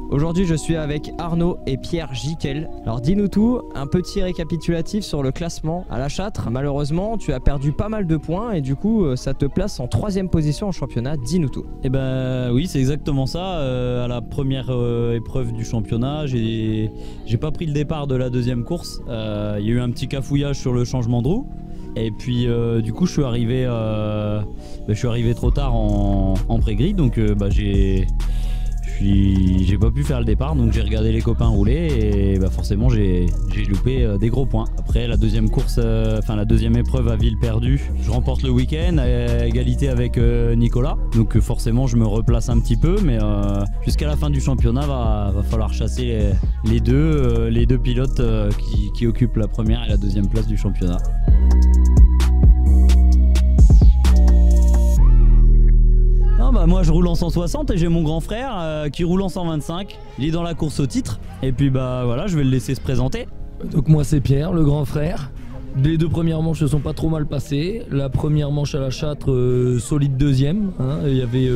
Aujourd'hui, je suis avec Arnaud et Pierre Jiquel. Alors dis-nous tout, un petit récapitulatif sur le classement à la Châtre. Malheureusement, tu as perdu pas mal de points et du coup, ça te place en 3e position en championnat. Dis-nous tout. Eh ben oui, c'est exactement ça. À la première épreuve du championnat, j'ai pas pris le départ de la deuxième course. Il y a eu un petit cafouillage sur le changement de roue. Et puis du coup, je suis arrivé trop tard en pré-grid, donc j'ai pas pu faire le départ, donc j'ai regardé les copains rouler et forcément j'ai loupé des gros points. Après la deuxième course, la deuxième épreuve à ville perdue, je remporte le week-end à égalité avec Nicolas, donc forcément je me replace un petit peu, mais jusqu'à la fin du championnat va falloir chasser les deux pilotes qui occupent la première et la deuxième place du championnat. Moi je roule en 160 et j'ai mon grand frère qui roule en 125. Il est dans la course au titre et puis voilà, je vais le laisser se présenter. Donc moi c'est Pierre, le grand frère. Les deux premières manches se sont pas trop mal passées. La première manche à la Châtre, solide deuxième. Il y avait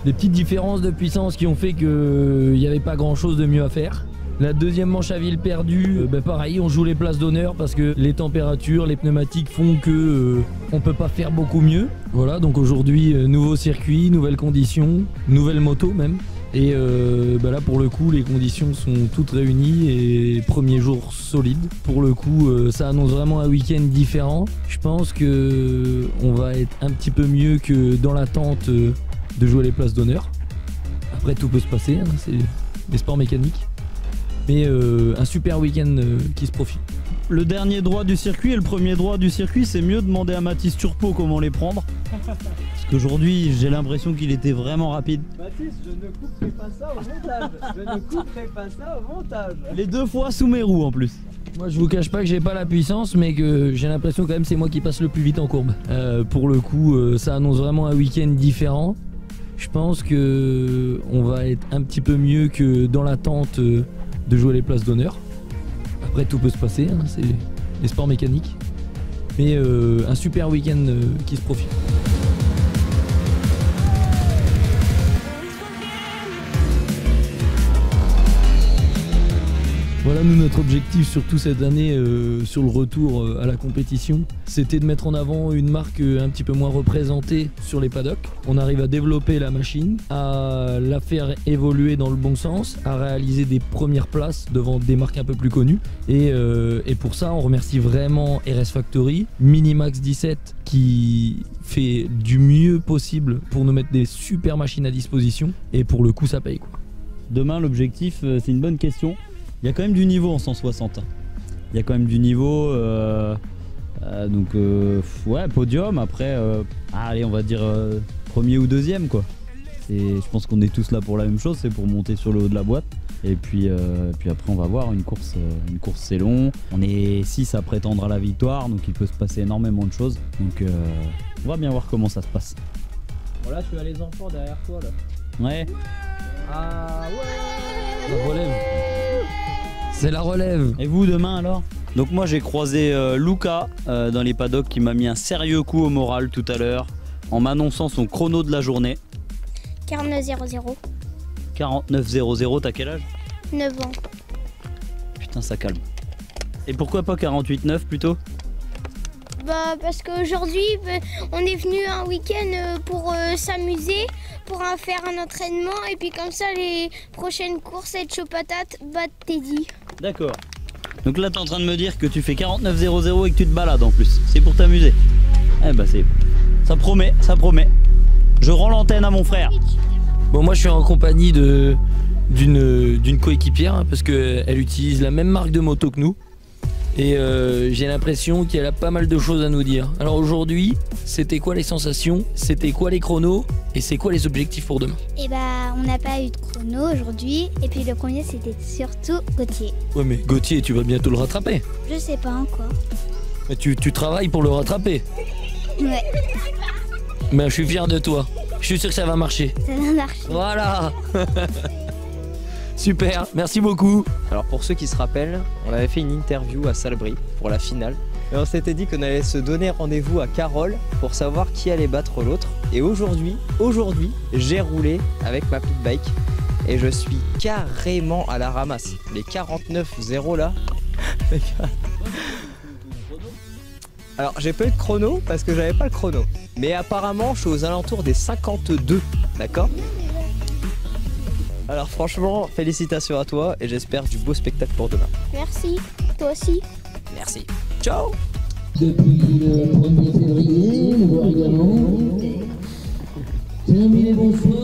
des petites différences de puissance qui ont fait qu'il n'y avait pas grand chose de mieux à faire. La deuxième manche à ville perdue, pareil, on joue les places d'honneur parce que les températures, les pneumatiques font que on peut pas faire beaucoup mieux. Voilà, donc aujourd'hui, nouveau circuit, nouvelles conditions, nouvelle moto même. Et là pour le coup, les conditions sont toutes réunies et premier jour solide. Pour le coup, ça annonce vraiment un week-end différent. Je pense que on va être un petit peu mieux que dans l'attente de jouer les places d'honneur. Après, tout peut se passer, c'est des sports mécaniques. Mais un super week-end qui se profile. Le dernier droit du circuit et le premier droit du circuit, c'est mieux demander à Mathis Turpot comment les prendre. Parce qu'aujourd'hui, j'ai l'impression qu'il était vraiment rapide. Mathis, je ne couperai pas ça au montage. Je ne couperai pas ça au montage. Les deux fois sous mes roues en plus. Moi je vous cache pas que j'ai pas la puissance, mais que j'ai l'impression quand même c'est moi qui passe le plus vite en courbe. Pour le coup, ça annonce vraiment un week-end différent. Je pense que on va être un petit peu mieux que dans l'attente de jouer les places d'honneur. Après tout peut se passer, c'est des sports mécaniques. Mais un super week-end qui se profile. Voilà, nous, notre objectif surtout cette année sur le retour à la compétition, c'était de mettre en avant une marque un petit peu moins représentée sur les paddocks. On arrive à développer la machine, à la faire évoluer dans le bon sens, à réaliser des premières places devant des marques un peu plus connues. Et pour ça, on remercie vraiment RS Factory, Minimax 17 qui fait du mieux possible pour nous mettre des super machines à disposition. Et pour le coup, ça paye quoi. Demain, l'objectif, c'est une bonne question. Il y a quand même du niveau en 160. Il y a quand même du niveau. Ouais, podium. Après, allez, on va dire premier ou deuxième quoi. Je pense qu'on est tous là pour la même chose, c'est pour monter sur le haut de la boîte. Et puis après, on va voir une course c'est long. On est 6 à prétendre à la victoire, donc il peut se passer énormément de choses. Donc on va bien voir comment ça se passe. Voilà, tu as les enfants derrière toi là. Ouais. Ah ouais. La relève. C'est la relève. Et vous demain alors? Donc moi j'ai croisé Luca dans les paddocks qui m'a mis un sérieux coup au moral tout à l'heure en m'annonçant son chrono de la journée. 49,00. 49,00, t'as quel âge? 9 ans. Putain, ça calme. Et pourquoi pas 48,9 plutôt? Parce qu'aujourd'hui on est venu un week-end pour s'amuser, pour faire un entraînement et puis comme ça les prochaines courses être chaud patate, Teddy. D'accord. Donc là t'es en train de me dire que tu fais 49,00 et que tu te balades en plus. C'est pour t'amuser. Eh bah ça promet, ça promet. Je rends l'antenne à mon frère. Bon, moi je suis en compagnie d'une coéquipière parce qu'elle utilise la même marque de moto que nous. Et j'ai l'impression qu'elle a pas mal de choses à nous dire. Alors aujourd'hui, c'était quoi les sensations? C'était quoi les chronos? Et c'est quoi les objectifs pour demain? Et on n'a pas eu de chrono aujourd'hui. Et puis le premier, c'était surtout Gauthier. Ouais, mais Gauthier, tu vas bientôt le rattraper. Je sais pas encore. Mais tu travailles pour le rattraper. Ouais. Mais je suis fier de toi. Je suis sûr que ça va marcher. Ça va marcher. Voilà. Super, merci beaucoup. Alors pour ceux qui se rappellent, on avait fait une interview à Salbris pour la finale. Et on s'était dit qu'on allait se donner rendez-vous à Carole pour savoir qui allait battre l'autre. Et aujourd'hui, j'ai roulé avec ma pit bike. et je suis carrément à la ramasse. Les 49-0 là. Alors j'ai pas eu de chrono parce que j'avais pas le chrono. Mais apparemment je suis aux alentours des 52, d'accord? Alors franchement, félicitations à toi et j'espère du beau spectacle pour demain. Merci, toi aussi. Merci. Ciao. Depuis le 1er février, nous voir également terminé bonsoir.